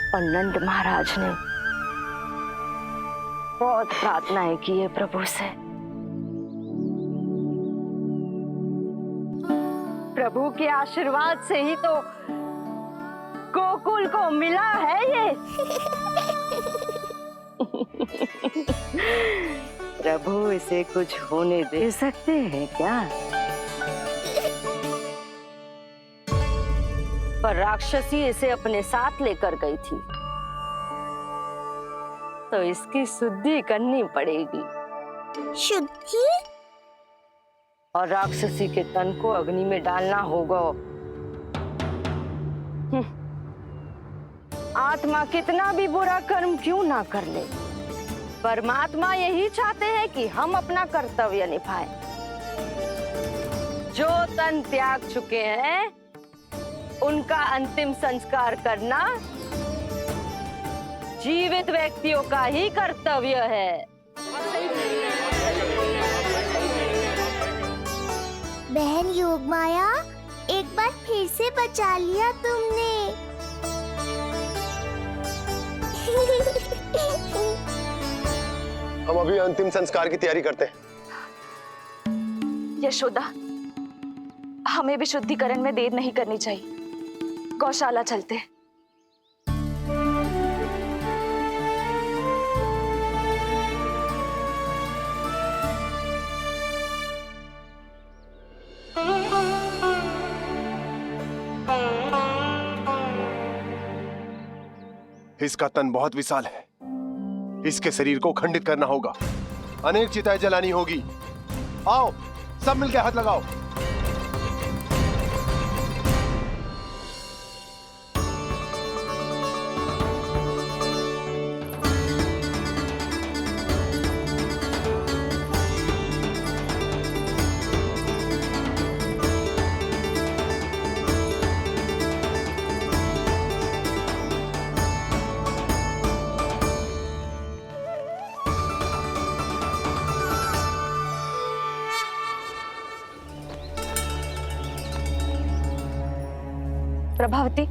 और नंद महाराज ने बहुत प्रार्थनाएं की है प्रभु से। प्रभु के आशीर्वाद से ही तो गोकुल को मिला है ये। प्रभु इसे कुछ होने दे सकते हैं क्या? पर राक्षसी इसे अपने साथ लेकर गई थी, तो इसकी शुद्धि करनी पड़ेगी। शुद्धि? और राक्षसी के तन को अग्नि में डालना होगा। आत्मा कितना भी बुरा कर्म क्यों ना कर ले, परमात्मा यही चाहते हैं कि हम अपना कर्तव्य निभाएं। जो तन त्याग चुके हैं उनका अंतिम संस्कार करना जीवित व्यक्तियों का ही कर्तव्य है। बहन योगमाया, एक बार फिर से बचा लिया तुमने। हम अभी अंतिम संस्कार की तैयारी करते हैं। यशोदा, हमें भी शुद्धिकरण में देर नहीं करनी चाहिए। गौशाला चलते हैं। इसका तन बहुत विशाल है, इसके शरीर को खंडित करना होगा, अनेक चिताएं जलानी होगी। आओ सब मिलकर हाथ लगाओ। प्रभावती,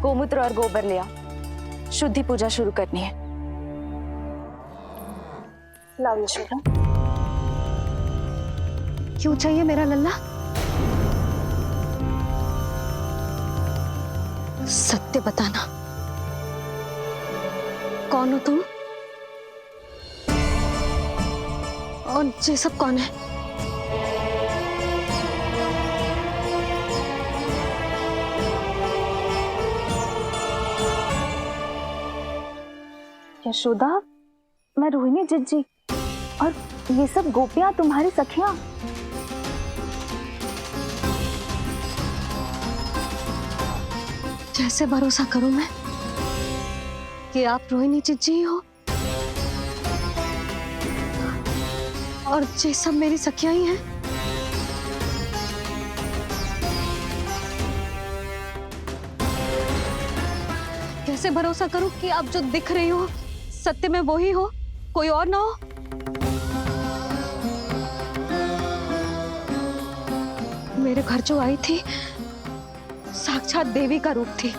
गोमूत्र और गोबर ले आओ, शुद्धि पूजा शुरू करनी है। लाओ यशोदा। क्यों चाहिए मेरा लल्ला? सत्य बताना, कौन हो तुम और ये सब कौन है? यशोदा, मैं रोहिणी जिज्जी और ये सब गोपियां तुम्हारी सखियां। कैसे भरोसा करूं मैं कि आप रोहिणी जिज्जी हो और ये सब मेरी सखियां ही हैं? कैसे भरोसा करूं कि आप जो दिख रही हो सत्य में वो ही हो, कोई और ना हो? मेरे घर जो आई थी साक्षात देवी का रूप थी,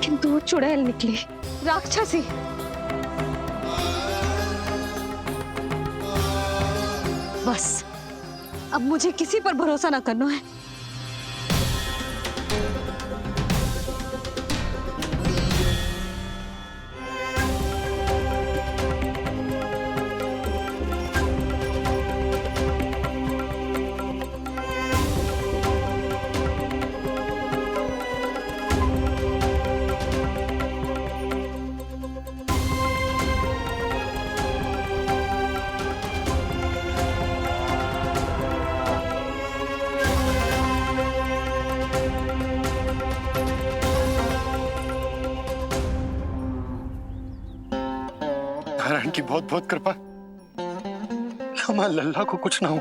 किंतु वो चुड़ैल निकली, राक्षसी। बस अब मुझे किसी पर भरोसा ना करना है। नारायण की बहुत बहुत कृपा कि हमारे लल्ला को कुछ ना हो।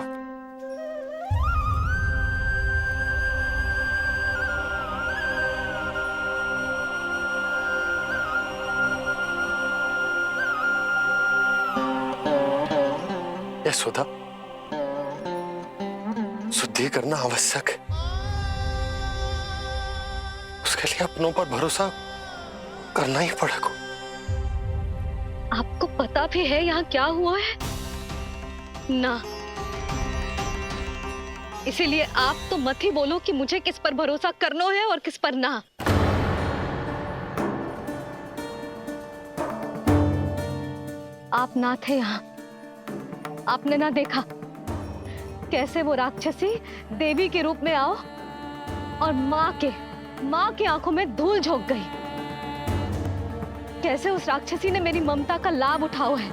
यशोदा, शुद्धि करना आवश्यक है, उसके लिए अपनों पर भरोसा करना ही पड़ेगा। आपको पता भी है यहाँ क्या हुआ है ना? इसीलिए आप तो मत ही बोलो कि मुझे किस पर भरोसा करना है और किस पर ना। आप ना थे यहाँ, आपने ना देखा कैसे वो राक्षसी देवी के रूप में आओ और माँ के आंखों में धूल झोंक गई। कैसे उस राक्षसी ने मेरी ममता का लाभ उठाया है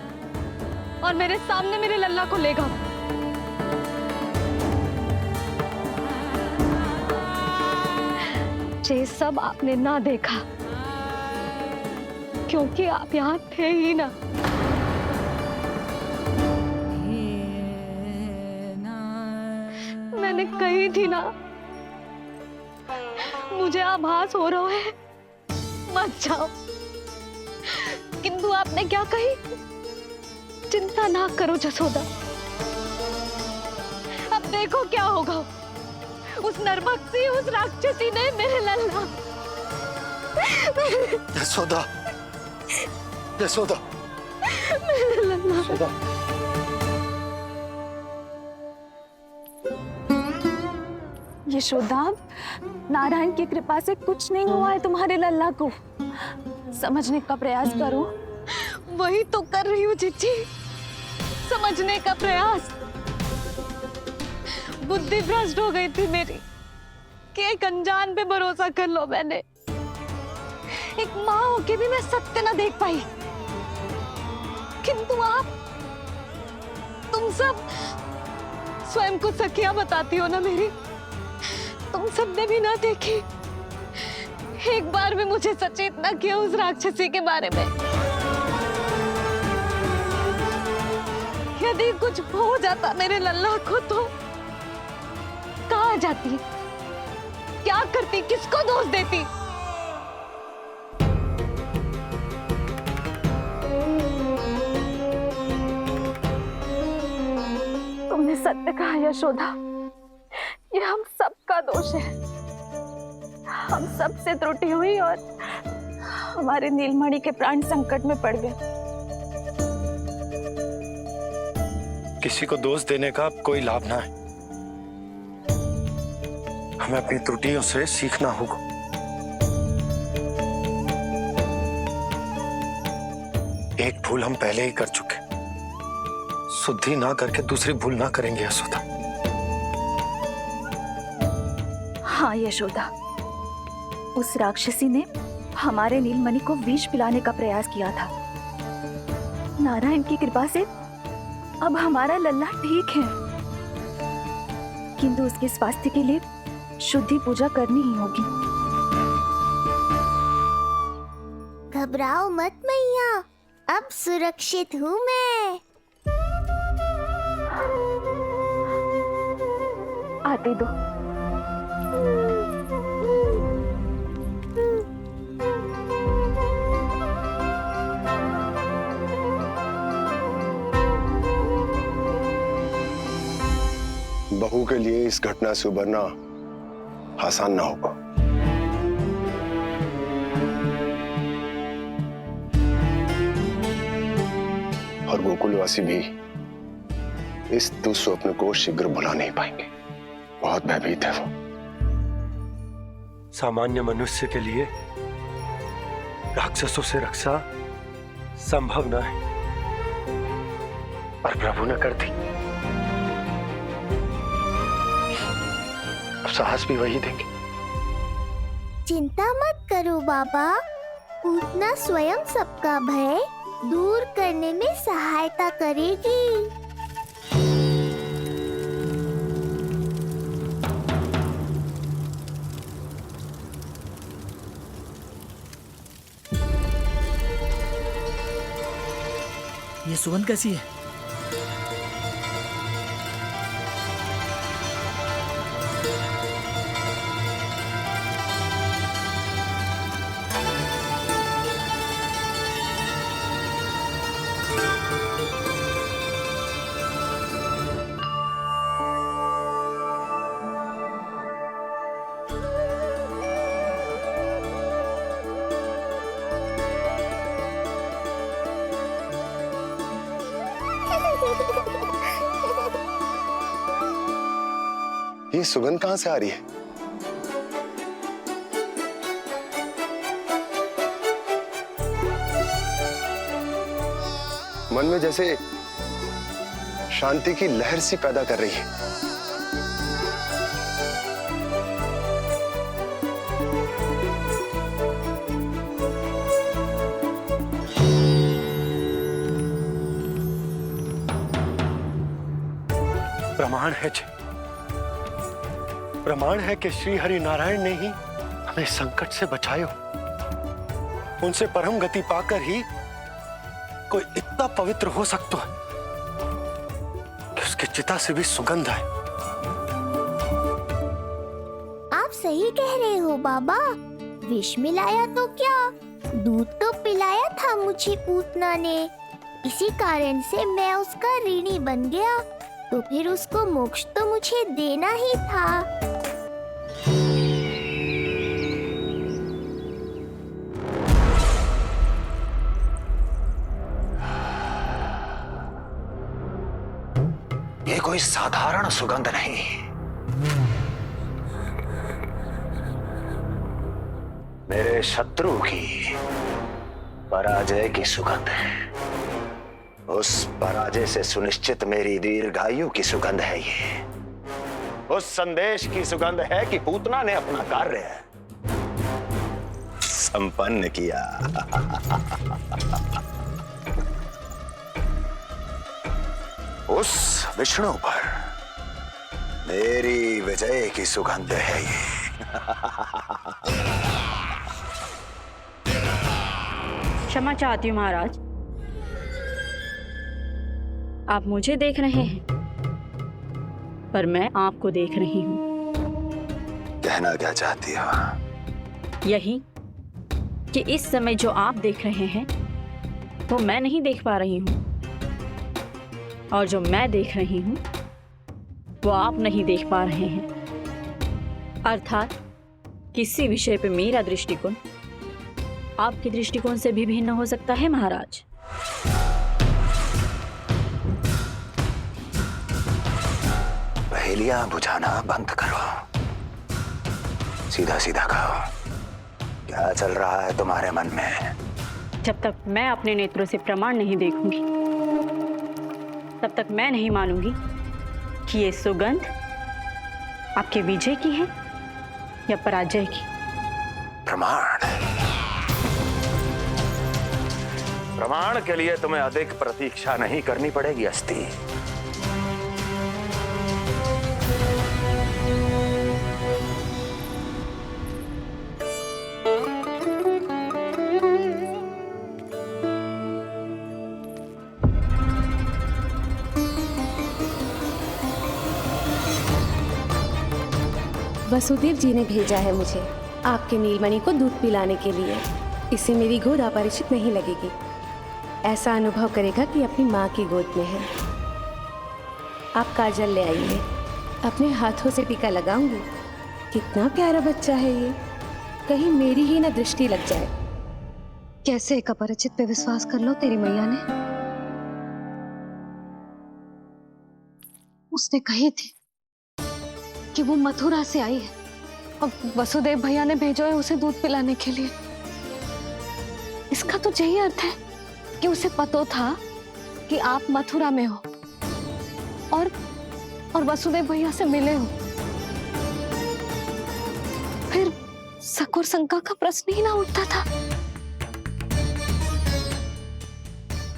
और मेरे सामने मेरे लल्ला को ले गया। ये सब आपने ना देखा क्योंकि आप यहाँ थे ही ना। मैंने कही थी ना, मुझे आभास हो रहा है, मत जाओ। किंतु आपने क्या कही? चिंता ना करो जसोदा, अब देखो क्या होगा। उस नरभक्षी, उस राक्षसी ने मेरे लल्ला। यशोदा, यशोदा, मेरे लल्ला। यशोदा। यशोदा, नारायण की कृपा से कुछ नहीं हुआ है तुम्हारे लल्ला को। समझने का प्रयास करो। वही तो कर रही हूँ जीजी, समझने का प्रयास। बुद्धि भ्रष्ट हो गई थी मेरी कि एक अनजान पे भरोसा कर लो मैंने। एक माँ होके भी मैं सत्य ना देख पाई। किंतु आप, तुम सब स्वयं को सखिया बताती हो ना मेरी, तुम सबने भी ना देखी। एक बार भी मुझे सचेत ना किया उस राक्षसी के बारे में। यदि कुछ हो जाता मेरे लल्ला को तो कहाँ जाती, क्या करती, किसको दोष देती? तुमने सत्य कहा यशोदा, ये हम सबका दोष है। हम सब से त्रुटि हुई और हमारे नीलमणि के प्राण संकट में पड़ गए। किसी को दोष देने का कोई लाभ ना है। हमें अपनी त्रुटियों से सीखना होगा। एक भूल हम पहले ही कर चुके, शुद्धि ना करके दूसरी भूल ना करेंगे यशोदा। हाँ यशोदा, उस राक्षसी ने हमारे नीलमणि को विष पिलाने का प्रयास किया था। नारायण की कृपा से अब हमारा लल्ला ठीक है, किंतु उसके स्वास्थ्य के लिए शुद्धि पूजा करनी ही होगी। घबराओ मत मैया, अब सुरक्षित हूँ मैं। आते दो। बहू के लिए इस घटना से उबरना आसान ना होगा। और गोकुलवासी भी इस दुस्वप्न को शीघ्र भुला नहीं पाएंगे। बहुत भयभीत है वो। सामान्य मनुष्य के लिए राक्षसों से रक्षा संभव न है, और प्रभु ने कर दी। अब साहस भी वही देंगे। चिंता मत करो बाबा, पूतना स्वयं सबका भय दूर करने में सहायता करेगी। ये सुगंध कैसी है? ये सुगंध कहां से आ रही है? मन में जैसे शांति की लहर सी पैदा कर रही है। प्रमाण है कि श्री हरि नारायण ने ही हमें संकट से बचायो। उनसे परम गति पाकर ही कोई इतना पवित्र हो सकता है कि उसकी चिता से भी सुगंध है। आप सही कह रहे हो बाबा। विष मिलाया तो क्या, दूध तो पिलाया था मुझे पूतना ने। इसी कारण से मैं उसका ऋणी बन गया, तो फिर उसको मोक्ष तो मुझे देना ही था। ये कोई साधारण सुगंध नहीं, मेरे शत्रु की पराजय की सुगंध है। उस पराजय से सुनिश्चित मेरी दीर्घायु की सुगंध है ये। उस संदेश की सुगंध है कि पूतना ने अपना कार्य संपन्न किया। उस विष्णु पर मेरी विजय की सुगंध है ये। क्षमा चाहती हूँ महाराज, आप मुझे देख रहे हैं पर मैं आपको देख रही हूँ। कहना क्या चाहती हो? यही कि इस समय जो आप देख रहे हैं वो मैं नहीं देख पा रही हूँ, और जो मैं देख रही हूँ वो आप नहीं देख पा रहे हैं। अर्थात किसी विषय पे मेरा दृष्टिकोण आपके दृष्टिकोण से भी भिन्न हो सकता है महाराज। पहेलियां बुझाना बंद करो, सीधा सीधा कहो, क्या चल रहा है तुम्हारे मन में? जब तक मैं अपने नेत्रों से प्रमाण नहीं देखूंगी तब तक मैं नहीं मानूंगी कि ये सुगंध आपके विजय की है या पराजय की। प्रमाण के लिए तुम्हें अधिक प्रतीक्षा नहीं करनी पड़ेगी अस्ति। वसुदेव जी ने भेजा है मुझे आपके नीलमणि को दूध पिलाने के लिए। इससे मेरी गोद अपरिचित नहीं लगेगी, ऐसा अनुभव करेगा कि अपनी माँ की गोद में है। आप काजल ले आइए, अपने हाथों से टीका लगाऊंगी। कितना प्यारा बच्चा है ये, कहीं मेरी ही ना दृष्टि लग जाए। कैसे एक अपरिचित पे विश्वास कर लो तेरी मैया ने? उसने कही थी कि वो मथुरा से आई है और वसुदेव भैया ने भेजा है उसे दूध पिलाने के लिए। इसका तो यही अर्थ है कि उसे पता था कि आप मथुरा में हो और वसुदेव भैया से मिले हो। फिर शक और शंका का प्रश्न ही ना उठता था।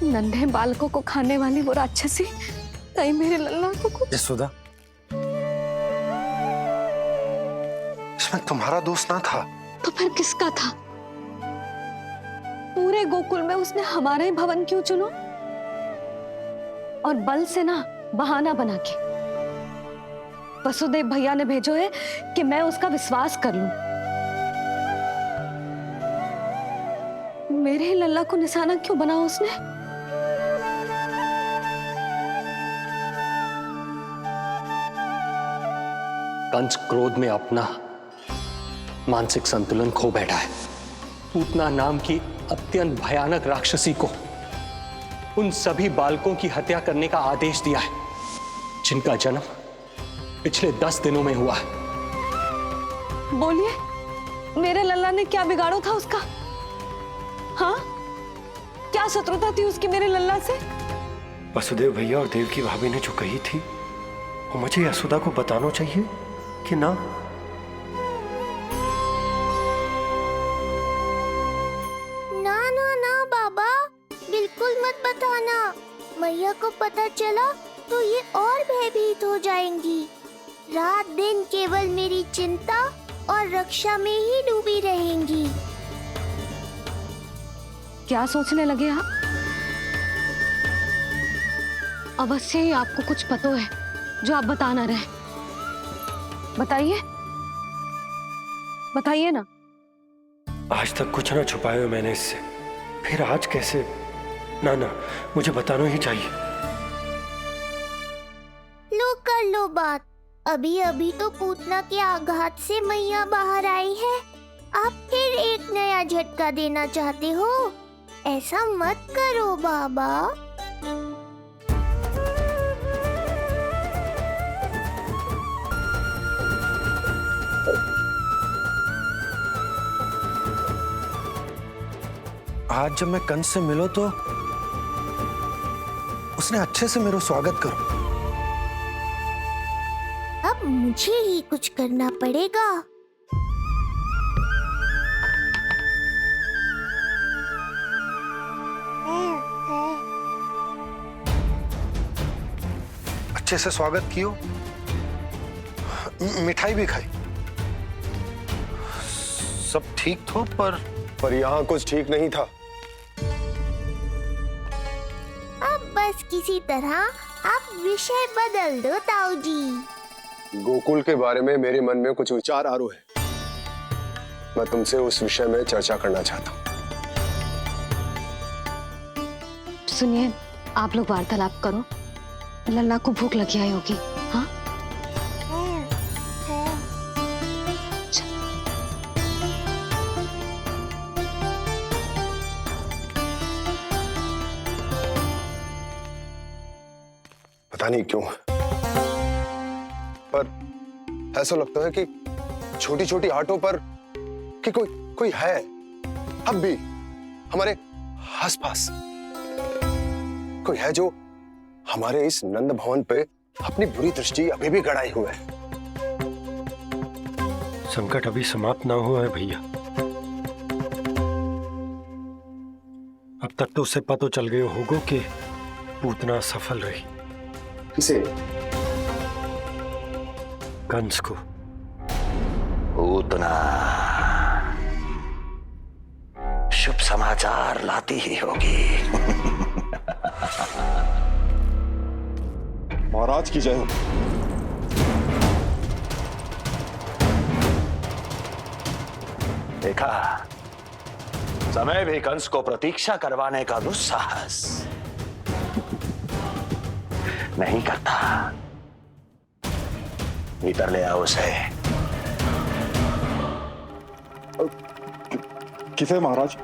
नन्हे बालकों को खाने वाली वो राक्षसी कहीं मेरे लल्ला को। यशोदा, इसमें तुम्हारा दोष ना था। तो फिर किसका था? पूरे गोकुल में उसने हमारा ही भवन क्यों चुना? और बल से ना बहाना बना के वसुदेव भैया ने भेजो है कि मैं उसका विश्वास कर लूं। मेरे ही लल्ला को निशाना क्यों बनाया उसने? कंस क्रोध में अपना मानसिक संतुलन खो बैठा है। पूतना नाम की अत्यंत भयानक राक्षसी को उन सभी बालकों की हत्या करने का आदेश दिया है जिनका जन्म पिछले 10 दिनों में हुआ है। बोलिए, मेरे लल्ला ने क्या बिगाड़ो था उसका? हाँ, क्या शत्रुता थी उसकी मेरे लल्ला से? वसुदेव भैया और देवकी भाभी ने जो कही थी वो मुझे यशोदा को बताना चाहिए कि ना? ना ना ना बाबा, बिल्कुल मत बताना। मैया को पता चला तो ये और भयभीत हो जाएंगी। रात दिन केवल मेरी चिंता और रक्षा में ही डूबी रहेंगी। क्या सोचने लगे आप? अवश्य ही आपको कुछ पता है जो आप बता ना रहे। बताइए, बताइए ना। आज तक कुछ ना छुपाया मैंने इससे, फिर आज कैसे? ना, मुझे बताना ही चाहिए। लो कर लो बात। अभी अभी तो पूतना के आघात से मैया बाहर आई है, आप फिर एक नया झटका देना चाहते हो? ऐसा मत करो बाबा। आज जब मैं कंस से मिलो तो उसने अच्छे से मेरा स्वागत करो। अब मुझे ही कुछ करना पड़ेगा। अच्छे से स्वागत कियो, मिठाई भी खाई, सब ठीक तो, पर यहाँ कुछ ठीक नहीं था। अब बस किसी तरह आप विषय बदल दो ताऊ जी। गोकुल के बारे में मेरे मन में कुछ विचार आ रहे हैं। मैं तुमसे उस विषय में चर्चा करना चाहता हूँ। सुनिए, आप लोग वार्तालाप करो। लल्ला को भूख लगी आई होगी। हाँ, पता नहीं क्यों, पर ऐसा लगता है कि छोटी छोटी आटों पर कि कोई है अब भी हमारे आसपास। कोई है जो हमारे इस नंद भवन पे अपनी बुरी दृष्टि अभी भी गड़ाए हुए है। संकट अभी समाप्त ना हुआ है भैया। अब तक तो उसे पता चल गया होगा कि पूतना सफल रही। किसे? कंस को। पूतना शुभ समाचार लाती ही होगी। महाराज की जय हो। देखा, समय भी कंस को प्रतीक्षा करवाने का दुस्साहस नहीं करता। भीतर ले आओ उसे। किसे महाराज?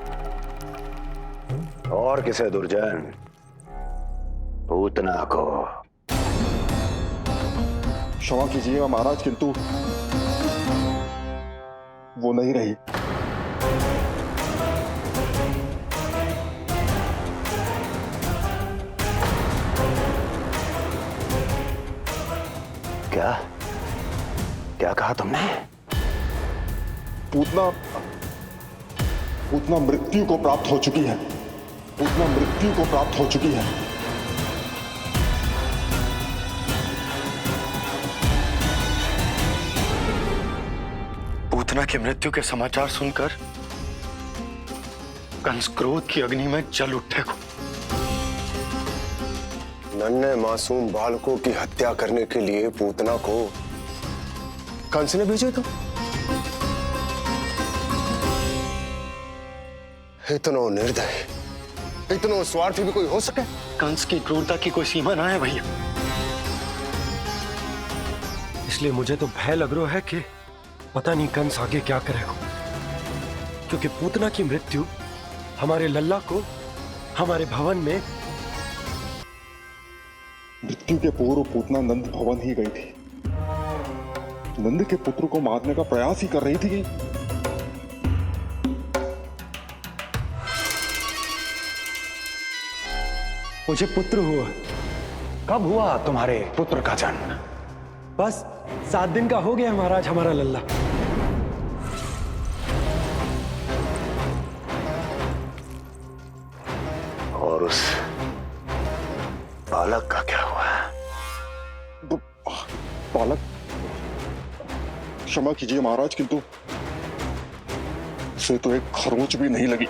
और किसे दुर्जन? पूतना को। क्षमा कीजिएगा महाराज, किंतु वो नहीं रही। क्या क्या कहा तुमने? पूतना मृत्यु को प्राप्त हो चुकी है। पूतना मृत्यु को प्राप्त हो चुकी है। पूतना की मृत्यु के समाचार सुनकर कंस क्रोध की अग्नि में जल उठेगा। नन्हे मासूम बालकों की हत्या करने के लिए पूतना को कंस ने भेजेगा। इतना निर्दय, इतना स्वार्थी भी कोई हो सके? कंस की क्रूरता की कोई सीमा ना है भैया। इसलिए मुझे तो भय लग रहा है कि पता नहीं कंस आगे क्या करेगा, क्योंकि पूतना की मृत्यु हमारे लल्ला को हमारे भवन में। मृत्यु के पूर्व पूतना नंद भवन ही गई थी। नंद के पुत्र को मारने का प्रयास ही कर रही थी। मुझे पुत्र हुआ। कब हुआ तुम्हारे पुत्र का जन्म? बस 7 दिन का हो गया महाराज हमारा लल्ला। और उस बालक का क्या हुआ? बालक, क्षमा कीजिए महाराज, किंतु उसे तो एक खरोंच भी नहीं लगी।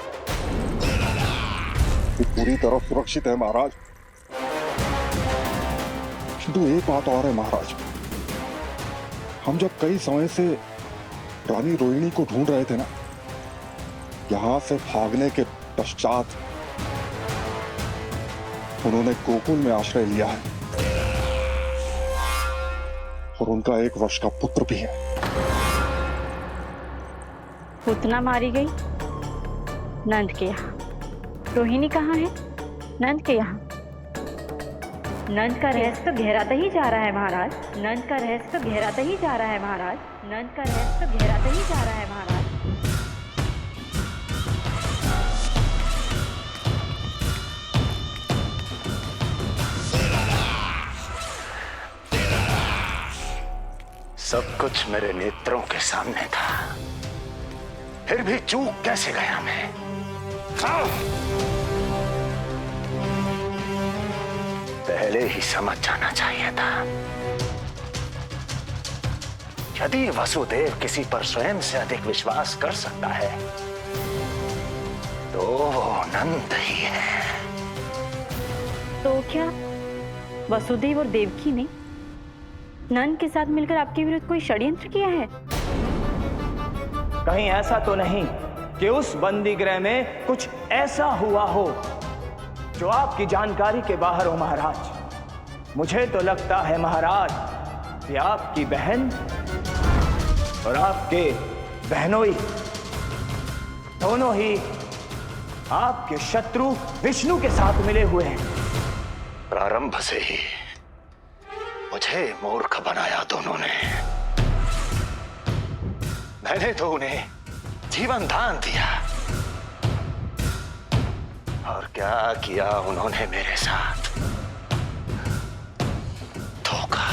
ये पूरी तरह सुरक्षित है महाराज। किंतु एक बात और है महाराज, हम जब कई समय से रानी रोहिणी को ढूंढ रहे थे ना, यहां से भागने के पश्चात उन्होंने गोकुल में आश्रय लिया है और उनका 1 वर्ष का पुत्र भी है। पूतना मारी गई नंद के यहाँ। रोहिणी कहाँ है? नंद के यहाँ। नंद का रहस्य तो गहराता ही जा रहा है महाराज। नंद का रहस्य तो गहराता ही जा रहा है महाराज। नंद का रहस्य तो गहराता ही जा रहा है महाराज। सब कुछ मेरे नेत्रों के सामने था, फिर भी चूक कैसे गया मैं? पहले ही समझ जाना चाहिए था। यदि वसुदेव किसी पर स्वयं से अधिक विश्वास कर सकता है तो वो नंद ही है। तो क्या वसुदेव और देवकी ने नंद के साथ मिलकर आपके विरुद्ध कोई षड्यंत्र किया है? कहीं ऐसा तो नहीं कि उस बंदी गृह में कुछ ऐसा हुआ हो जो आपकी जानकारी के बाहर हो महाराज। मुझे तो लगता है महाराज कि आपकी बहन और आपके बहनोई दोनों ही आपके शत्रु विष्णु के साथ मिले हुए हैं। प्रारंभ से ही मुझे मूर्ख बनाया दोनों ने। मैंने तो उन्हें जीवन दान दिया और क्या किया उन्होंने मेरे साथ? धोखा।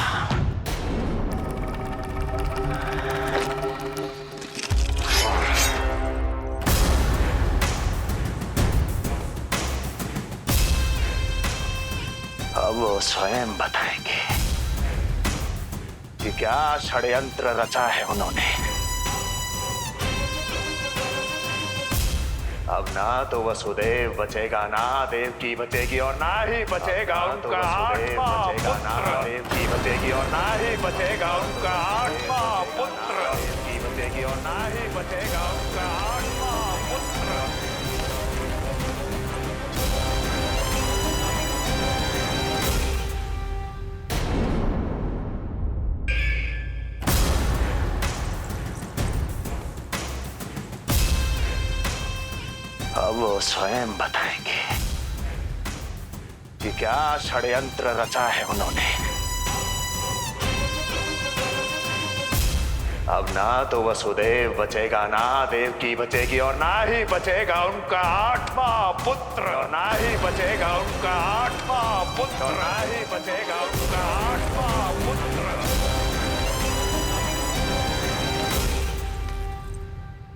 अब वो स्वयं बताएंगे कि क्या षड्यंत्र रचा है उन्होंने। अब ना तो वसुदेव बचेगा, ना देवकी बचेगी और ना ही बचेगा उनका आठवां पुत्र। ना देवकी बचेगी और ना ही बचेगा उनका आठवां पुत्र। देवकी बचेगी और ना ही बचेगा उनका आठवां पुत्र। अब वो स्वयं बताएंगे कि क्या षड्यंत्र रचा है उन्होंने। अब ना तो वसुदेव बचेगा, ना देवकी बचेगी और ना ही बचेगा उनका आठवां पुत्र। ना ही बचेगा उनका आठवां पुत्र। ना ही बचेगा उनका आठवां पुत्र।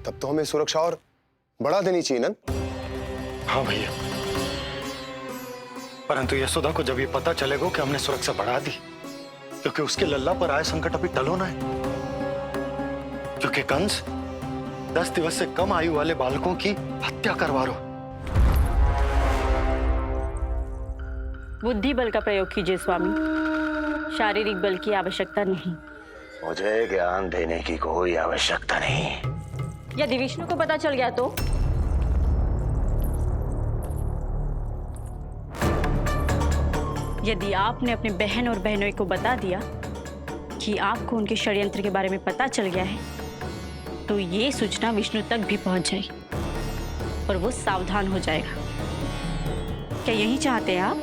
तब तो हमें सुरक्षा और बढ़ा देनी चाहिए नंद। हाँ भैया, परंतु यशोदा को जब ये पता चलेगा कि हमने सुरक्षा बढ़ा दी, क्योंकि उसके लल्ला पर आए संकट अभी टल होना है। क्योंकि कंस 10 दिवस से कम आयु वाले बालकों की हत्या करवा रहा। बुद्धि बल का प्रयोग कीजिए स्वामी, शारीरिक बल की आवश्यकता नहीं। मुझे ज्ञान देने की कोई आवश्यकता नहीं। यदि विष्णु को पता चल गया तो? यदि आपने अपने बहन और बहनोई को बता दिया कि आपको उनके षड्यंत्र के बारे में पता चल गया है, तो ये सूचना विष्णु तक भी पहुंच जाएगी और वो सावधान हो जाएगा। क्या यही चाहते हैं आप?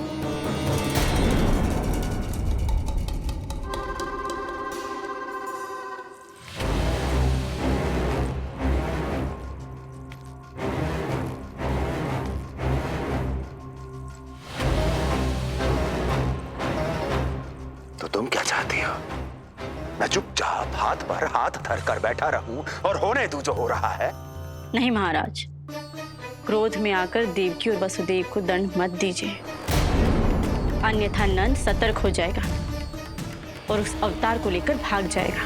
चाहती हो? मैं चुपचाप हाथ पर हाथ धर कर बैठा रहूं और होने दूं जो हो रहा है? नहीं महाराज, क्रोध में आकर देवकी और वसुदेव को दंड मत दीजिए, अन्यथा नंद सतर्क हो जाएगा और उस अवतार को लेकर भाग जाएगा।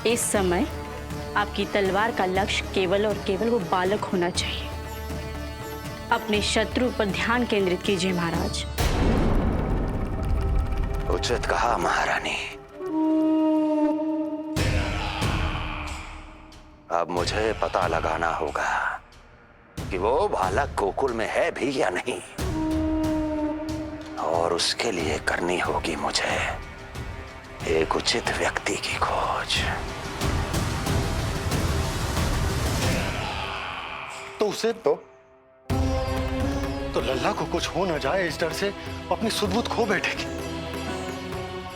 इस समय आपकी तलवार का लक्ष्य केवल और केवल वो बालक होना चाहिए। अपने शत्रु पर ध्यान केंद्रित कीजिए महाराज। उचित कहा महारानी। अब मुझे पता लगाना होगा कि वो बालक गोकुल में है भी या नहीं, और उसके लिए करनी होगी मुझे एक उचित व्यक्ति की खोज। तो उसे तो लल्ला को कुछ हो ना जाए इस डर से अपनी सुध-बुध खो बैठेगी।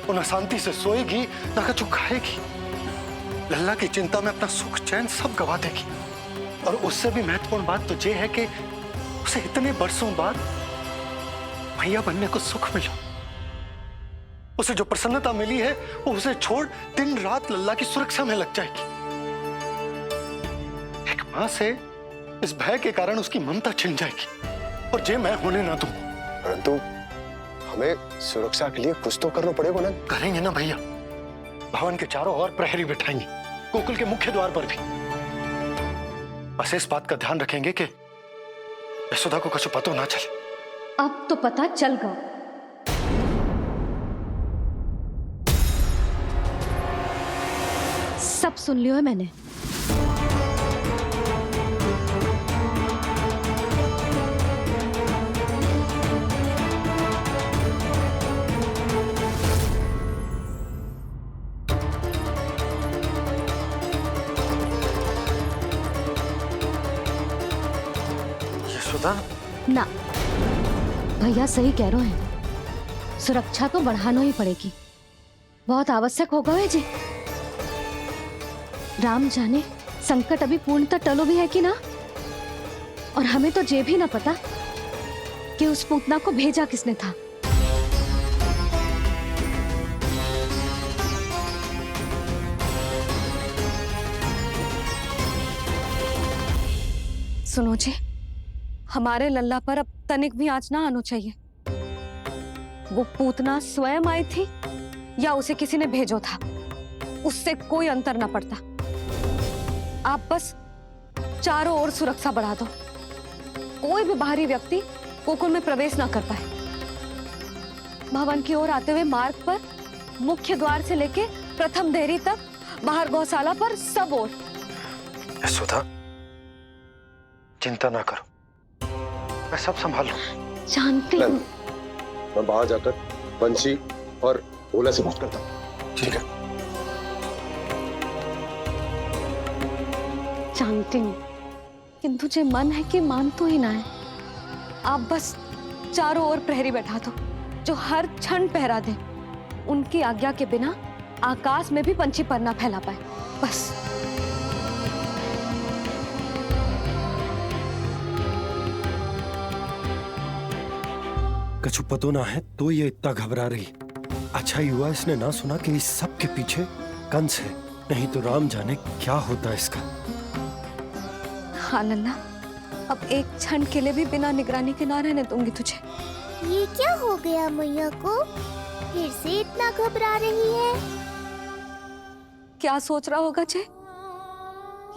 वो न शांति से सोएगी न कुछ खाएगी। लल्ला की चिंता में अपना सुख चैन सब गवा देगी। और उससे भी महत्वपूर्ण बात तो ये है कि उसे इतने बरसों बाद मैया बनने को सुख मिला। उसे जो प्रसन्नता मिली है वो उसे छोड़ दिन रात लल्ला की सुरक्षा में लग जाएगी। एक मां से इस भय के कारण उसकी ममता छिन जाएगी, और जे मैं होने ना दूं। परंतु हमें सुरक्षा के लिए कुछ तो करना पड़ेगा ना। करेंगे ना भैया। भवन के चारों ओर प्रहरी बिठाएंगे, गोकुल के मुख्य द्वार पर भी। बस इस बात का ध्यान रखेंगे कि यशोदा को कुछ पता ना चले। अब तो पता चल गया। सब सुन लियो है मैंने। यशोदा, ना, भैया सही कह रहे हैं। सुरक्षा तो बढ़ाना ही पड़ेगी, बहुत आवश्यक होगा वे जी। राम जाने संकट अभी पूर्णतः टलो भी है कि ना, और हमें तो ये भी ना पता कि उस पूतना को भेजा किसने था। सुनो जी, हमारे लल्ला पर अब तनिक भी आंच ना आना चाहिए। वो पूतना स्वयं आई थी या उसे किसी ने भेजो था, उससे कोई अंतर ना पड़ता। आप बस चारों ओर सुरक्षा बढ़ा दो, कोई भी बाहरी व्यक्ति गोकुल में प्रवेश ना कर पाए। भवन की ओर आते हुए मार्ग पर मुख्य द्वार से लेके प्रथम देहरी तक, बाहर गौशाला पर, सब ओर। यशोदा, चिंता ना करो, मैं सब संभालू। जानती हूँ। मैं बाहर जाकर बंसी और भोला से बात करता हूँ। ठीक है। जानती हूँ, किंतु जे मन है कि मान तो ही ना है। आप बस चारों ओर प्रहरी बैठा दो, जो हर क्षण पहरा दे। उनकी आज्ञा के बिना आकाश में भी पंछी पर ना फैला पाए, बस। कछु पतो ना है तो ये इतना घबरा रही। अच्छा ही हुआ इसने ना सुना कि इस सब के पीछे कंस है, नहीं तो राम जाने क्या होता इसका। हाँ लल्ला, अब एक क्षण के लिए भी बिना निगरानी के ना रहने दूंगी तुझे। ये क्या हो गया मैया को? फिर से इतना घबरा रही है। क्या सोच रहा होगा चे?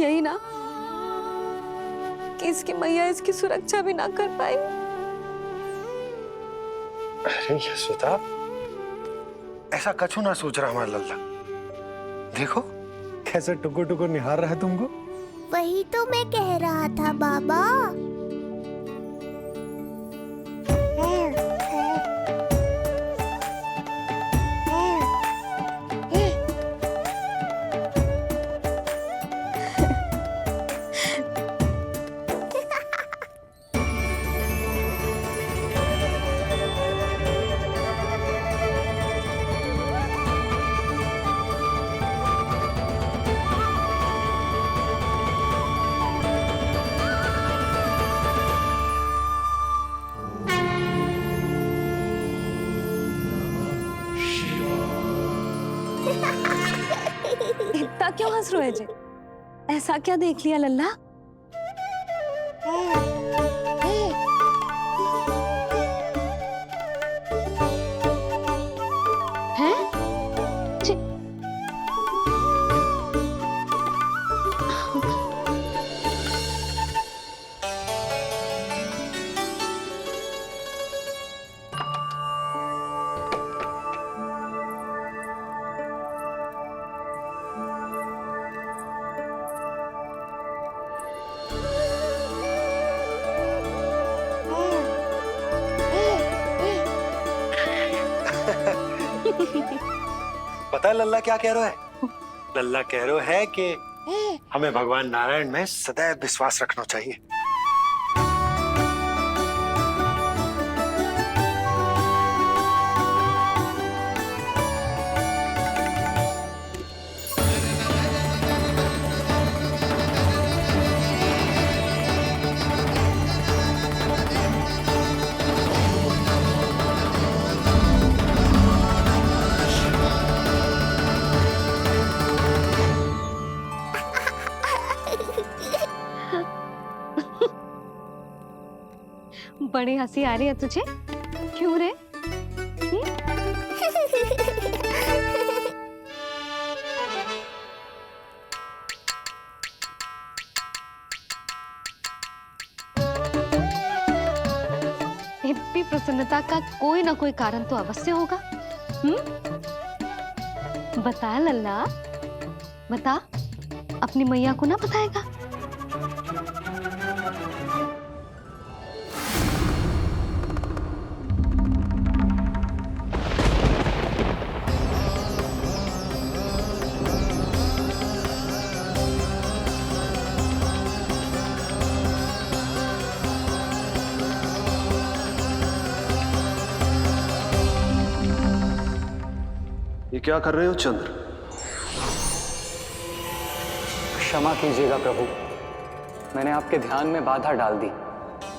यही ना कि इसकी मैया इसकी सुरक्षा भी ना कर पाई। अरे यशोदा, ऐसा कछु ना सोच रहा हमारा लल्ला। देखो कैसे टुकुर टुकुर निहार रहा है तुमको। वही तो मैं कह रहा था बाबा। क्यों हंस रहे जी? ऐसा क्या देख लिया लल्ला? हैं? जी। पता है लल्ला क्या कह रहा है? लल्ला कह रहा है कि हमें भगवान नारायण में सदैव विश्वास रखना चाहिए। बड़ी हंसी आ रही है तुझे, क्यों रे? हिप्पी प्रसन्नता का कोई ना कोई कारण तो अवश्य होगा। बता लल्ला, बता, अपनी मैया को ना बताएगा? ये क्या कर रहे हो चंद्र? क्षमा कीजिएगा प्रभु, मैंने आपके ध्यान में बाधा डाल दी।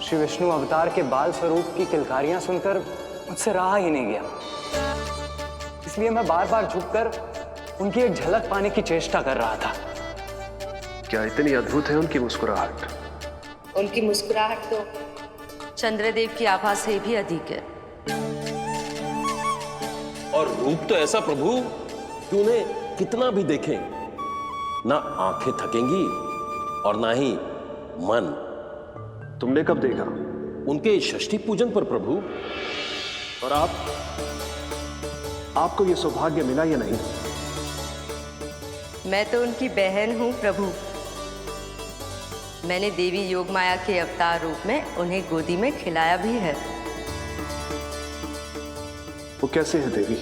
श्री विष्णु अवतार के बाल स्वरूप की किलकारियां सुनकर मुझसे रहा ही नहीं गया, इसलिए मैं बार बार झुककर उनकी एक झलक पाने की चेष्टा कर रहा था। क्या इतनी अद्भुत है उनकी मुस्कुराहट? उनकी मुस्कुराहट तो चंद्रदेव की आभा से भी अधिक है। और रूप तो ऐसा प्रभु कि उन्हें कितना भी देखें ना आंखें थकेंगी और ना ही मन। तुमने कब देखा? उनके षष्ठी पूजन पर प्रभु। और आपको ये सौभाग्य मिला या नहीं? मैं तो उनकी बहन हूँ प्रभु। मैंने देवी योगमाया के अवतार रूप में उन्हें गोदी में खिलाया भी है। वो कैसे है देवी?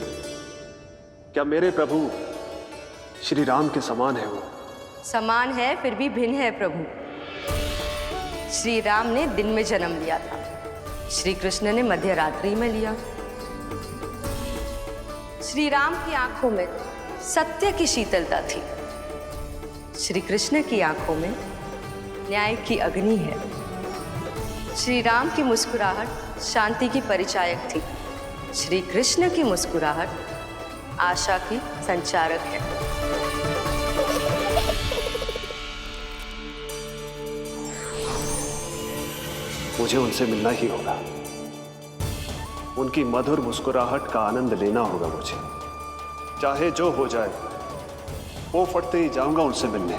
क्या मेरे प्रभु श्री राम के समान है वो? समान है फिर भी भिन्न है प्रभु। श्री राम ने दिन में जन्म लिया था, श्री कृष्ण ने मध्य रात्रि में लिया। श्री राम की आंखों में सत्य की शीतलता थी, श्री कृष्ण की आंखों में न्याय की अग्नि है। श्री राम की मुस्कुराहट शांति की परिचायक थी, श्री कृष्ण की मुस्कुराहट आशा की संचारक है। मुझे उनसे मिलना ही होगा, उनकी मधुर मुस्कुराहट का आनंद लेना होगा मुझे। चाहे जो हो जाए, वो फटते ही जाऊंगा उनसे मिलने।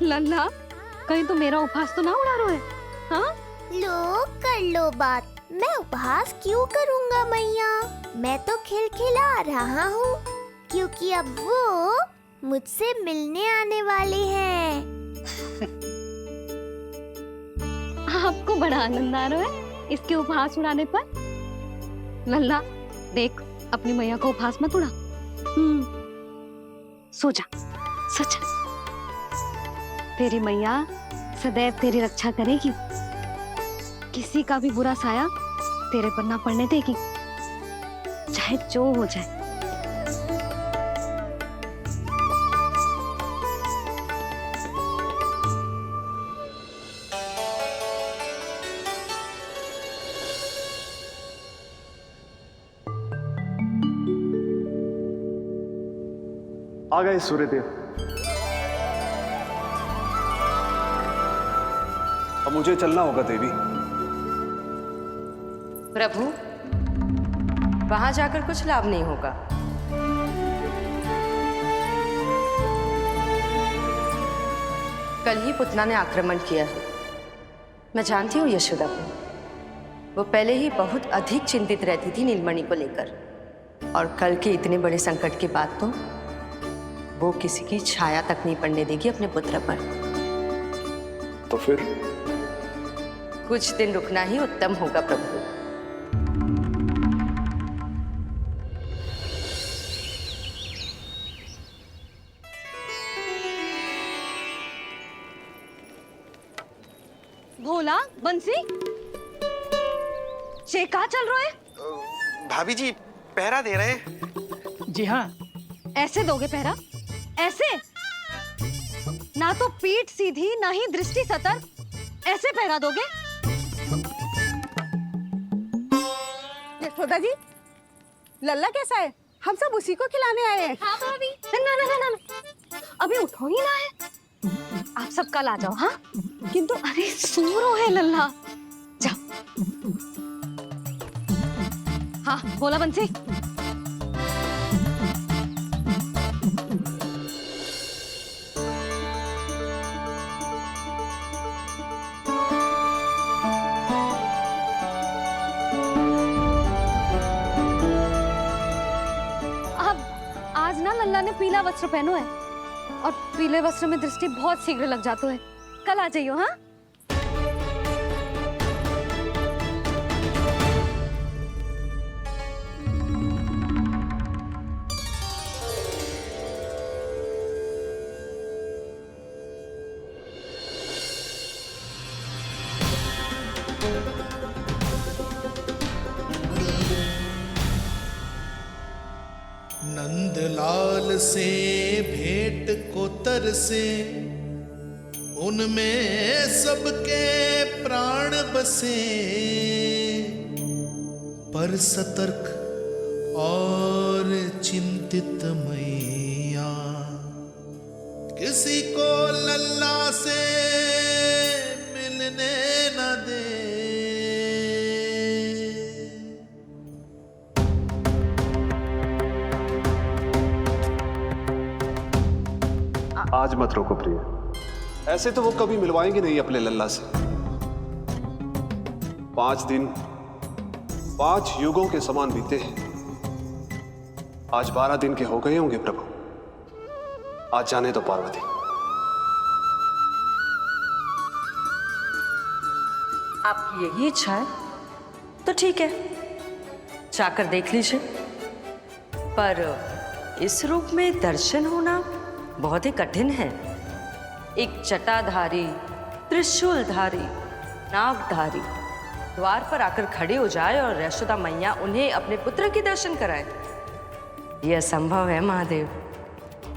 लल्ला, कहीं तो मेरा उपहास तो ना उड़ा रहे? हाँ? लो कर लो बात, मैं उपहास क्यों करूँगा मैया? मैं तो खिलखिला रहा हूँ क्योंकि अब वो मुझसे मिलने आने वाले हैं। आपको बड़ा आनंद आ रहा है इसके उपहास उड़ाने पर? लल्ला देख, अपनी मैया को उपहास मत उड़ा। सो जा, सच तेरी मैया सदैव तेरी रक्षा करेगी, किसी का भी बुरा साया तेरे पर ना पड़ने देगी, चाहे जो हो जाए। आ गए सूर्यदेव। अब मुझे चलना होगा देवी। प्रभु, वहां जाकर कुछ लाभ नहीं होगा। कल ही पुतना ने आक्रमण किया है। मैं जानती हूँ यशोदा को। वो पहले ही बहुत अधिक चिंतित रहती थी नीलमणि को लेकर, और कल के इतने बड़े संकट के बाद तो वो किसी की छाया तक नहीं पड़ने देगी अपने पुत्र पर। तो फिर कुछ दिन रुकना ही उत्तम होगा प्रभु। भोला, बंसी, ये क्या चल रहा है? भाभी जी पहरा दे रहे हैं। जी हाँ। ऐसे दोगे पहरा? ऐसे? ना तो पीठ सीधी ना ही दृष्टि सतर्क, ऐसे पहरा दोगे? यशोदा जी, लल्ला कैसा है? हम सब उसी को खिलाने आए हैं। हाँ भाभी। ना ना ना ना, अभी उठो ही ना है। आप सब कल आ जाओ। हाँ, किंतु अरे सूरो है लल्ला। जाओ। हाँ बोला बंसी। आज ना लल्ला ने पीला वस्त्र पहनो है, और पीले वस्त्र में दृष्टि बहुत शीघ्र लग जाती है। कल आ जाइयो। हाँ, नंदलाल से भेंट को तरसे, उनमें सबके प्राण बसे, पर सतर्क और चिंतित मैया किसी को लल्ला से मिलने न दे। आज मत रोको प्रिय, ऐसे तो वो कभी मिलवाएंगे नहीं अपने लल्ला से। 5 दिन 5 युगों के समान बीते हैं। आज 12 दिन के हो गए होंगे प्रभु। आज जाने दो पार्वती। आपकी यही इच्छा है तो ठीक है, जाकर देख लीजिए। पर इस रूप में दर्शन होना बहुत ही कठिन है। एक जटाधारी, त्रिशूलधारी, नागधारी द्वार पर आकर खड़े हो जाए और यशोदा मैया उन्हें अपने पुत्र के दर्शन कराए, यह असंभव है महादेव।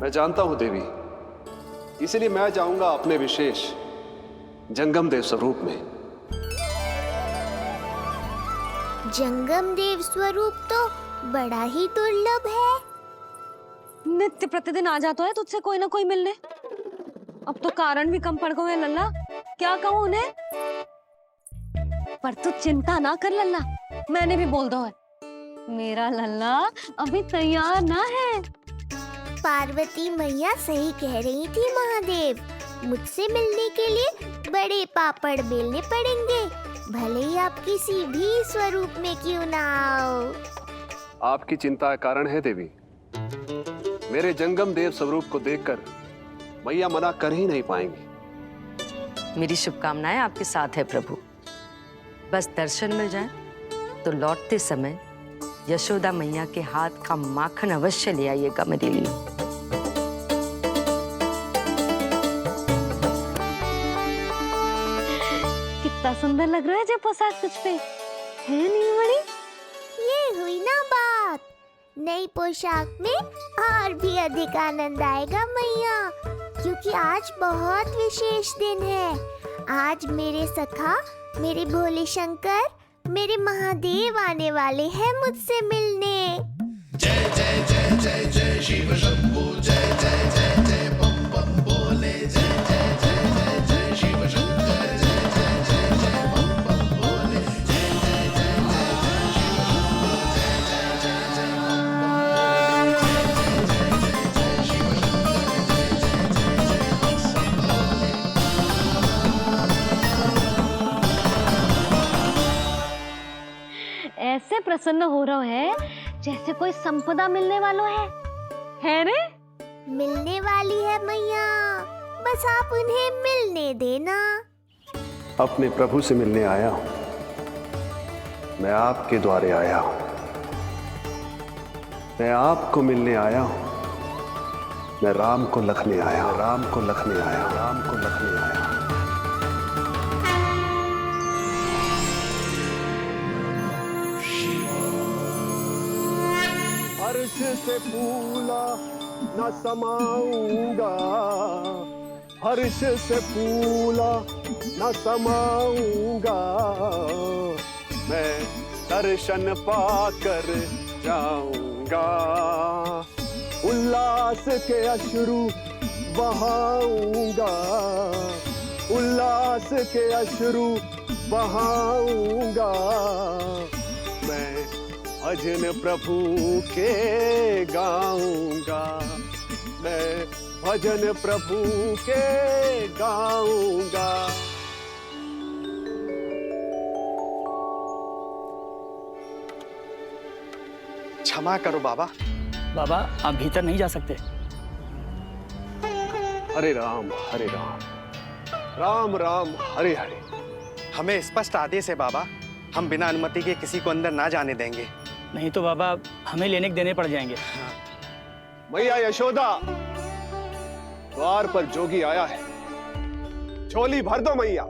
मैं जानता हूं देवी, इसलिए मैं जाऊंगा अपने विशेष जंगम देव स्वरूप में। जंगम देव स्वरूप तो बड़ा ही दुर्लभ है। नित्य प्रतिदिन आ जाता है तुझसे कोई ना कोई मिलने। अब तो कारण भी कम पड़ गए हैं लल्ला, क्या कहूँ उन्हें। पर तू चिंता ना कर लल्ला, मैंने भी बोल दो है, मेरा लल्ला अभी तैयार ना है। पार्वती मैया सही कह रही थी महादेव, मुझसे मिलने के लिए बड़े पापड़ बेलने पड़ेंगे, भले ही आप किसी भी स्वरूप में क्यों ना आओ। आपकी चिंता का कारण है देवी। मेरे जंगम देव स्वरूप को देखकर मैया मना कर ही नहीं पाएंगी। मेरी शुभकामनाएं आपके साथ है प्रभु। बस दर्शन मिल जाए तो लौटते समय यशोदा मैया के हाथ का माखन अवश्य ले आइएगा मेरे लिए। कितना सुंदर लग रहा है जब पोशाक तुझ पे है नीलमणि। ये हुई ना बात, नई पोशाक में और भी अधिक आनंद आएगा मैया, क्योंकि आज बहुत विशेष दिन है। आज मेरे सखा, मेरे भोले शंकर, मेरे महादेव आने वाले हैं मुझसे मिलने। जय जय जय जय जय शिव शंभू जय जय। प्रसन्न हो रहा है जैसे कोई संपदा मिलने वालो है रे? मिलने वाली है मैया, बस आप उन्हें मिलने देना। अपने प्रभु से मिलने आया हूं, मैं आपके द्वारे आया हूं, मैं आपको मिलने आया हूं, मैं राम को लखने आया हूं, राम को लखने आया हूं, राम को लखने आया हूं। हर्ष से फूला न समाऊंगा, हर्ष से फूला न समाऊंगा, मैं दर्शन पाकर जाऊंगा, उल्लास के अश्रु बहाऊंगा, उल्लास के अश्रु बहाऊंगा, मैं भजन प्रभु के गाऊंगा, मैं भजन प्रभु के गाऊंगा। क्षमा करो बाबा। बाबा आप भीतर नहीं जा सकते। हरे राम हरे राम, राम राम हरे हरे। हमें स्पष्ट आदेश है बाबा, हम बिना अनुमति के किसी को अंदर ना जाने देंगे। नहीं तो बाबा हमें लेने के देने पड़ जाएंगे। मैया यशोदा, द्वार पर जोगी आया है, झोली भर दो मैया।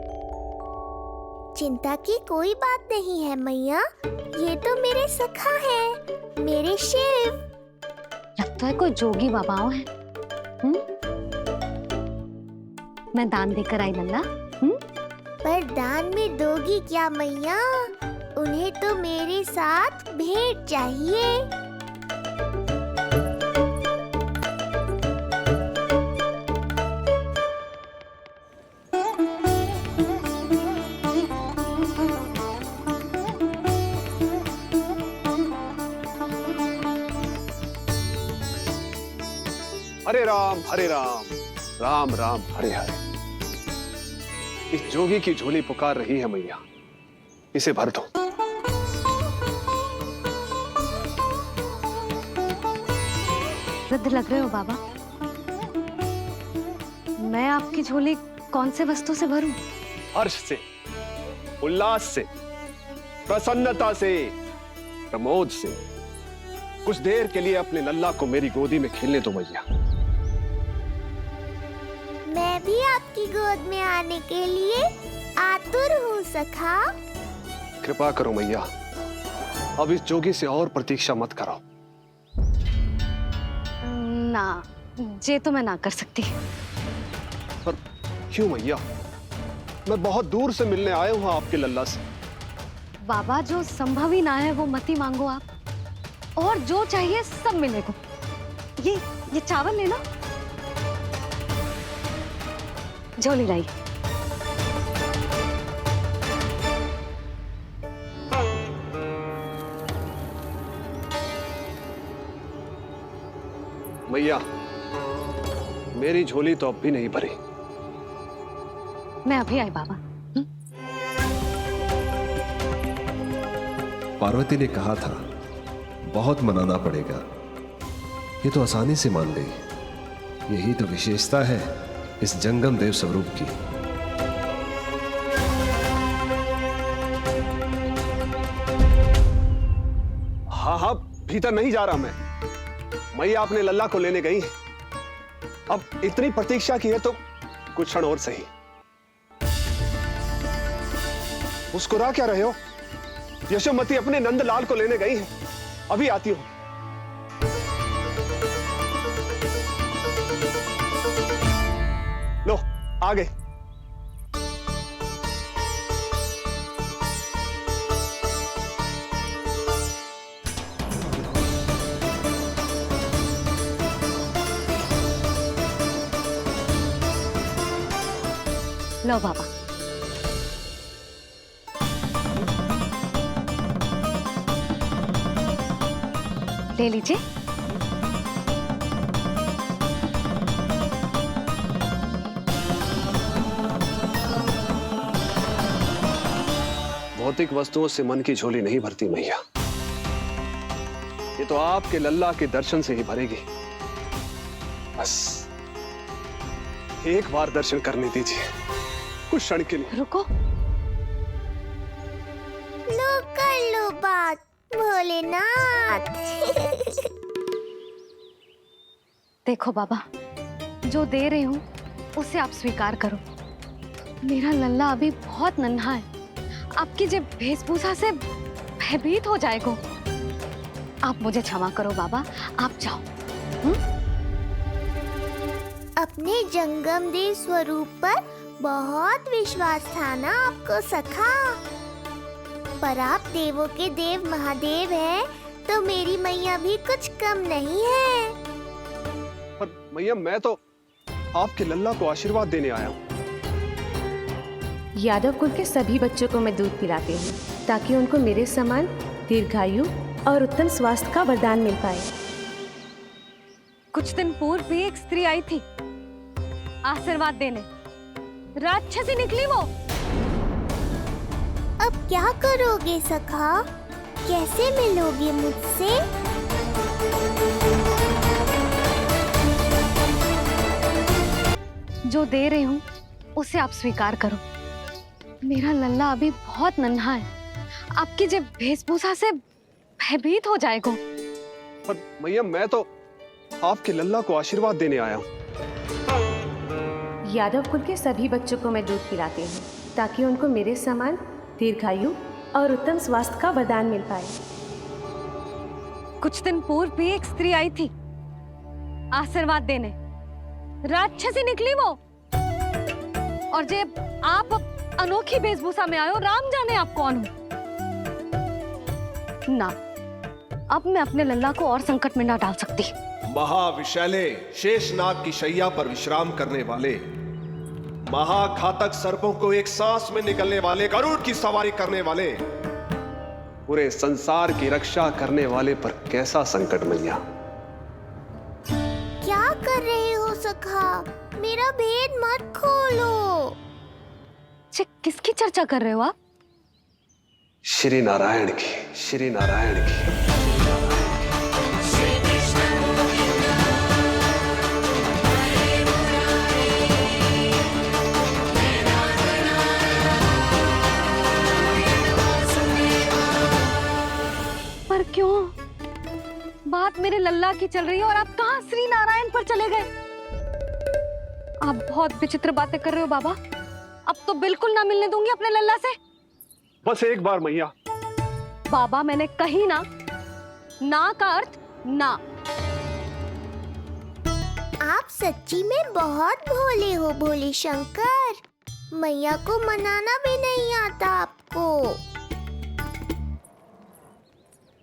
चिंता की कोई बात नहीं है मैया, ये तो मेरे सखा है, मेरे शिव। लगता है कोई जोगी बाबाओं है। मैं दान देकर आई लल्ला। पर दान में दोगी क्या मैया? उन्हें तो मेरे साथ भेंट चाहिए। हरे राम हरे राम, राम राम हरे हरे। इस जोगी की झोली पुकार रही है मैया, इसे भर दो। वृद्ध लग रहे हो बाबा। मैं आपकी झोली कौन से वस्तु से भरूं? हर्ष से, उल्लास से, प्रसन्नता से, प्रमोद से। कुछ देर के लिए अपने लल्ला को मेरी गोदी में खेलने दो मैया। मैं भी आपकी गोद में आने के लिए आतुर हूँ सखा। कृपा करो मैया, अब इस जोगी से और प्रतीक्षा मत कराओ। ना, ये तो मैं ना कर सकती। पर क्यों मैया? मैं बहुत दूर से मिलने आया हूँ आपके लल्ला से। बाबा जो संभव ही ना है वो मत ही मांगो आप, और जो चाहिए सब मिलेगा। ये चावल लेना, झोली लाई। मैया, मेरी झोली तो अब भी नहीं भरी। मैं अभी आई बाबा। पार्वती ने कहा था बहुत मनाना पड़ेगा, ये तो आसानी से मान गई। यही तो विशेषता है इस जंगम देव स्वरूप की। हाँ हाँ, भीतर नहीं जा रहा मैं। मैया अपने लल्ला को लेने गई है। अब इतनी प्रतीक्षा की है तो कुछ क्षण और सही। मुस्कुरा क्या रहे हो? यशोमती अपने नंदलाल को लेने गई है, अभी आती हूं। लो, आ गए। लो बाबा। ले लीजिए। भौतिक वस्तुओं से मन की झोली नहीं भरती मैया। तो आपके लल्ला के दर्शन से ही भरेगी। बस एक बार दर्शन करने दीजिए, कुछ क्षण के लिए। रुको, लो कर लो बात भोलेनाथ। देखो बाबा, जो दे रही हूँ उसे आप स्वीकार करो। मेरा लल्ला अभी बहुत नन्हा है, आपकी जब वेशभूषा से भयभीत हो जाएगा। आप मुझे क्षमा करो बाबा, आप जाओ। अपने जंगम देव स्वरूप पर बहुत विश्वास था ना आपको सखा। पर आप देवों के देव महादेव हैं, तो मेरी मैया भी कुछ कम नहीं है। पर मैया, मैं तो आपके लल्ला को आशीर्वाद देने आया हूँ। यादव कुल के सभी बच्चों को मैं दूध पिलाती हूँ ताकि उनको मेरे समान दीर्घायु और उत्तम स्वास्थ्य का वरदान मिल पाए। कुछ दिन पूर्व भी एक स्त्री आई थी आशीर्वाद देने, राक्षसी निकली वो। अब क्या करोगे सखा? कैसे मिलोगे मुझसे? जो दे रही हूँ उसे आप स्वीकार करो। मेरा लल्ला अभी बहुत नन्हा है, आपकी जब वेशभूषा से भयभीत हो जाएगा। पर मैया, मैं तो आपके लल्ला को आशीर्वाद देने आया हूँ। यादव कुल के सभी बच्चों को मैं दूध पिलाती हूँ ताकि उनको मेरे समान दीर्घायु और उत्तम स्वास्थ्य का वरदान मिल पाए। कुछ दिन पूर्व भी एक स्त्री आई थी आशीर्वाद देने, राक्षसी निकली वो। और जब आप अनोखी वेशभूषा में आए हो, राम जाने आप कौन हो। ना, अब मैं अपने लल्ला को और संकट में ना डाल सकती। महाविशैले शेषनाग की शैया पर विश्राम करने वाले, महाघातक सर्पों को एक सांस में निकलने वाले, गरुड़ की सवारी करने वाले, पूरे संसार की रक्षा करने वाले पर कैसा संकट मैया। क्या कर रहे हो सखा? मेरा भेद मत खोलो। किसकी चर्चा कर रहे हो आप? श्री नारायण की, श्री नारायण की। पर क्यों? बात मेरे लल्ला की चल रही है और आप कहाँ श्री नारायण पर चले गए? आप बहुत विचित्र बातें कर रहे हो बाबा। अब तो बिल्कुल ना मिलने दूंगी अपने लल्ला से। बस एक बार मैया। बाबा, मैंने कही ना, ना का अर्थ ना। आप सच्ची में बहुत भोले हो भोले शंकर। मैया को मनाना भी नहीं आता आपको।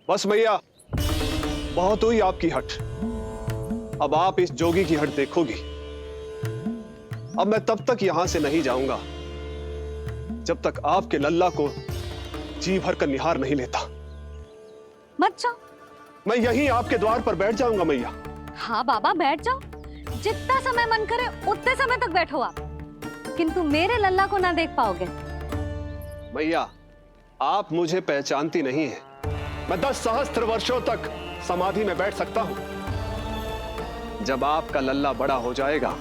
बस मैया, बहुत हुई आपकी हट। अब आप इस जोगी की हट देखोगी। अब मैं तब तक यहां से नहीं जाऊंगा जब तक आपके लल्ला को जी भर कर निहार नहीं लेता। मत जाओ। मैं यहीं आपके द्वार पर बैठ जाऊंगा मैया। हाँ बाबा, बैठ जाओ। जितना समय मन करे उतने समय तक बैठो आप, किंतु मेरे लल्ला को ना देख पाओगे। मैया, आप मुझे पहचानती नहीं है। मैं 10 सहस्त्र वर्षों तक समाधि में बैठ सकता हूं। जब आपका लल्ला बड़ा हो जाएगा,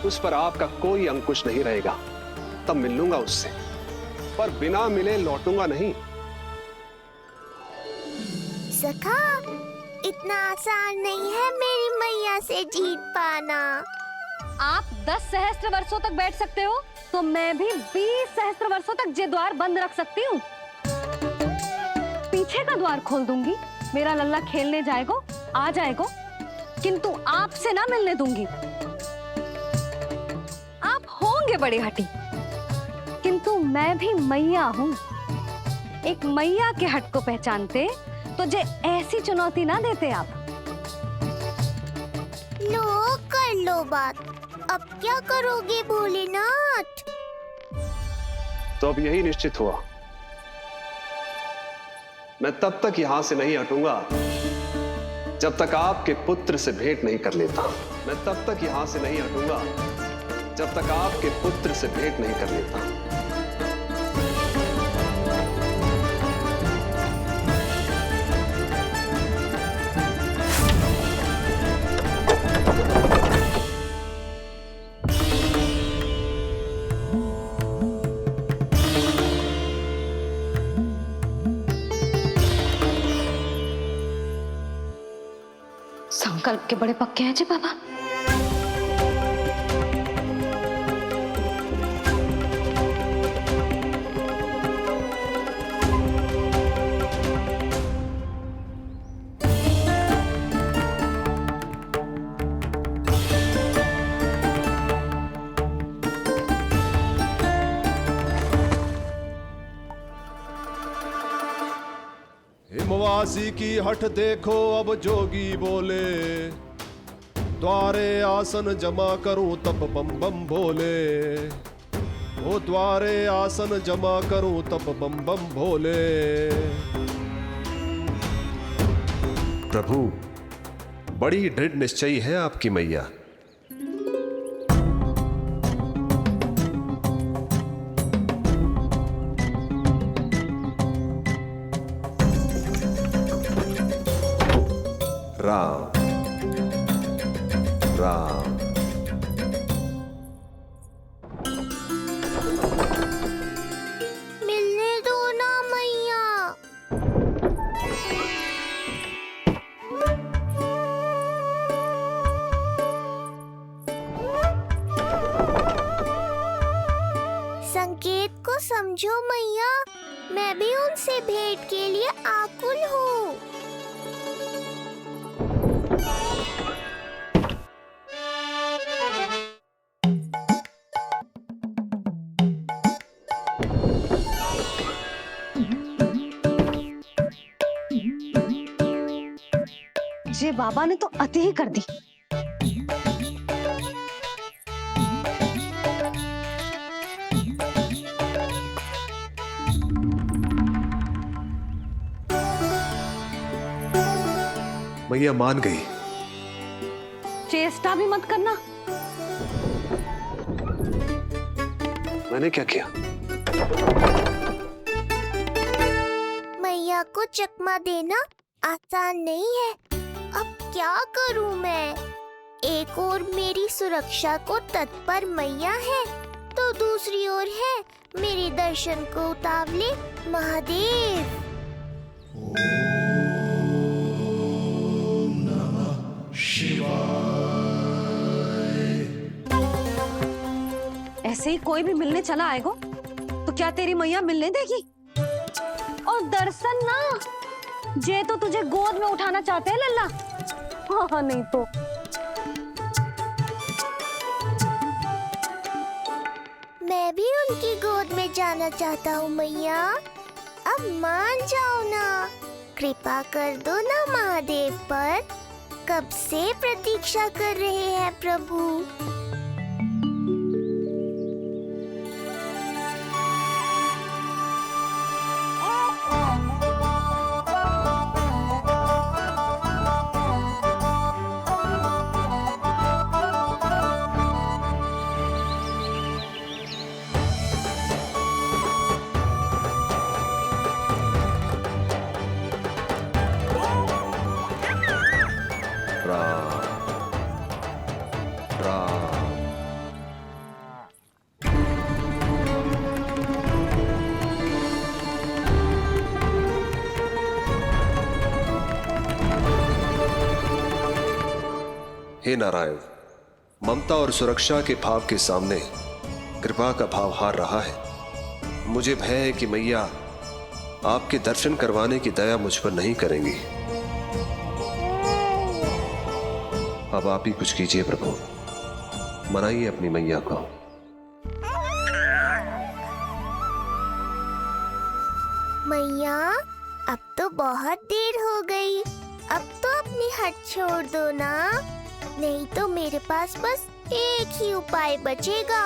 उस पर आपका कोई अंकुश नहीं रहेगा, तब मिल लूंगा उससे। पर बिना मिले लौटूंगा नहीं। सखा, इतना आसान नहीं है मेरी मैया से जीत पाना। आप 10 सहस्त्र वर्षों तक बैठ सकते हो, तो मैं भी 20 सहस्त्र वर्षों तक ये द्वार बंद रख सकती हूँ। पीछे का द्वार खोल दूंगी, मेरा लल्ला खेलने जाएगा, आ जाएगा, किंतु आपसे ना मिलने दूंगी। आप होंगे बड़ी हठी, किंतु मैं भी मैया हूँ। एक मैया के हट को पहचानते तो जे ऐसी चुनौती ना देते आप। लो कर लो बात। अब क्या करोगे भोलेनाथ? तो अब यही निश्चित हुआ, मैं तब तक यहां से नहीं हटूंगा जब तक आपके पुत्र से भेंट नहीं कर लेता। मैं तब तक यहां से नहीं हटूंगा जब तक आपके पुत्र से भेंट नहीं कर लेता। संकल्प के बड़े पक्के हैं जी बाबा। हिमवासी की हठ देखो अब जोगी बोले, द्वारे आसन जमा करूं तब बम बम भोले। ओ द्वारे आसन जमा करूं तब बम बम भोले। प्रभु, बड़ी दृढ़ निश्चयी है आपकी मैया। राम राम। मिलने दो ना मैया। संकेत को समझो मैया, मैं भी उनसे भेंट के लिए आकुल हूँ। ये बाबा ने तो अति ही कर दी। मैया मान गई। चेष्टा भी मत करना। मैंने क्या किया? मैया को चकमा देना आसान नहीं है। अब क्या करूं मैं? एक ओर मेरी सुरक्षा को तत्पर मैया है, तो दूसरी ओर है मेरे दर्शन को उतावले महादेव। ऐसे ही कोई भी मिलने चला आएगा तो क्या तेरी मैया मिलने देगी? और दर्शन ना, जे तो तुझे गोद में उठाना चाहते हैं लल्ला। हाँ नहीं तो मैं भी उनकी गोद में जाना चाहता हूँ मैया। अब मान जाओ ना, कृपा कर दो ना महादेव पर। कब से प्रतीक्षा कर रहे हैं प्रभु। हे नारायण, ममता और सुरक्षा के भाव के सामने कृपा का भाव हार रहा है। मुझे भय है कि मैया आपके दर्शन करवाने की दया मुझ पर नहीं करेंगी। अब आप ही कुछ कीजिए प्रभु, मनाइए अपनी मैया को। मैया, अब तो बहुत देर हो गई। अब तो अपनी हट छोड़ दो ना, नहीं तो मेरे पास बस एक ही उपाय बचेगा।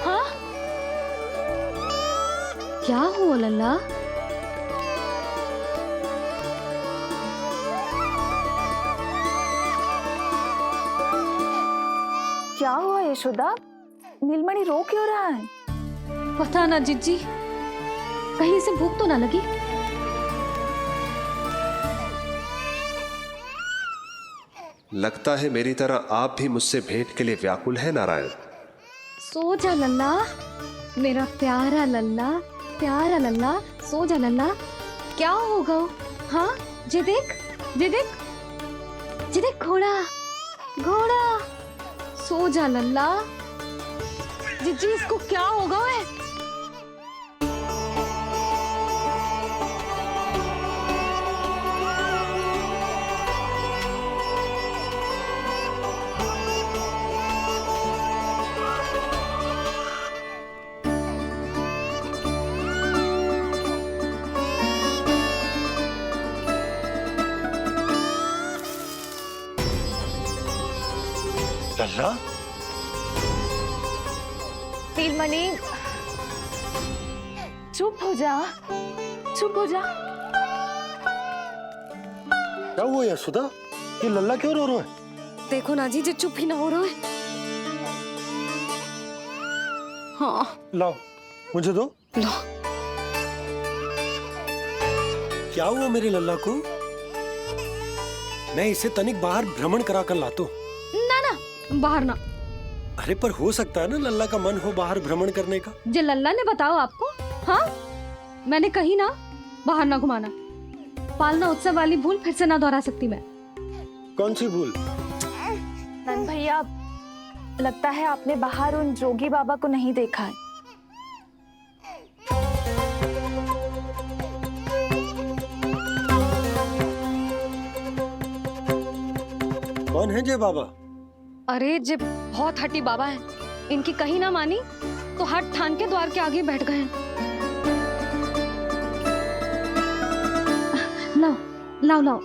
हाँ? क्या हुआ लल्ला? क्या हुआ यशोदा? नीलमणि रो क्यों रहा है? पता ना जीजी, कहीं से भूख तो ना लगी। लगता है मेरी तरह आप भी मुझसे भेंट के लिए व्याकुल है नारायण। सो जा लल्ला, मेरा प्यारा लल्ला, प्यारा लल्ला, सो जा लल्ला। क्या होगा? हाँ, जे देख, जे देख, जे देख, घोड़ा, घोड़ा। सो जा लल्ला। जिज्जी, इसको क्या होगा? है लल्ला, नीलमणि, चुप हो जा, चुप हो जा। क्या हुआ यशोदा? ये लल्ला क्यों रो रहा है? देखो ना जी, जे चुप ही ना हो रहा है। हाँ, लाओ, मुझे दो। लो। क्या हुआ मेरे लल्ला को? मैं इसे तनिक बाहर भ्रमण करा कर लाता हूँ। ना ना, बाहर ना। अरे पर हो सकता है ना लल्ला का मन हो बाहर भ्रमण करने का। जे लल्ला ने बताओ आपको? हाँ, मैंने कही ना बाहर ना घुमाना। पालना उत्सव वाली भूल फिर से ना दोहरा सकती मैं। कौन सी भूल? नंद भैया, लगता है आपने बाहर उन जोगी बाबा को नहीं देखा है। कौन है जय बाबा? अरे जे बहुत हट्टी बाबा है, इनकी कहीं ना मानी तो हट ठान के द्वार के आगे बैठ गए हैं। लाओ लाओ लाओ।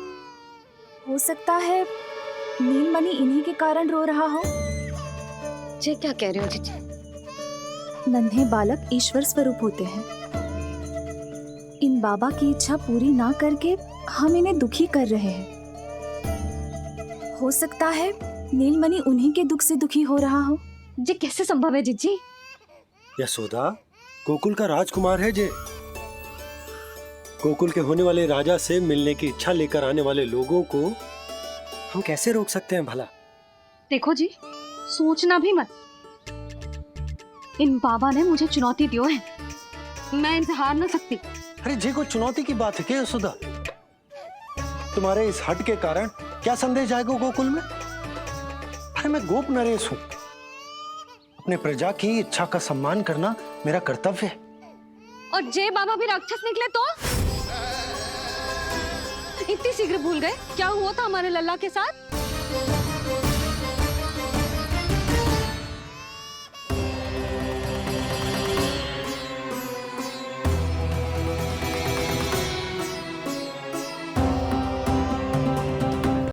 हो सकता है नीलमणि इन्हीं के कारण रो रहा हो। जे क्या कह रहे हो जीजी? नन्हे बालक ईश्वर स्वरूप होते हैं। इन बाबा की इच्छा पूरी ना करके हम इन्हें दुखी कर रहे हैं। हो सकता है नीलमणि उन्हीं के दुख से दुखी हो रहा हो। जे कैसे संभव है जीजी? यशोदा, गोकुल का राजकुमार है जे। गोकुल के होने वाले राजा से मिलने की इच्छा लेकर आने वाले लोगों को हम कैसे रोक सकते हैं भला? देखो जी, सोचना भी मत। इन बाबा ने मुझे चुनौती दियो है, मैं इनसे हार ना सकती। अरे जी, कोई चुनौती की बात है क्या यशोदा? तुम्हारे इस हट के कारण क्या संदेश जाएगा गोकुल में? अरे मैं गोप नरेश हूं। अपने प्रजा की इच्छा का सम्मान करना मेरा कर्तव्य है। और जे बाबा भी राक्षस निकले तो? इतनी शीघ्र भूल गए क्या हुआ था हमारे लल्ला के साथ?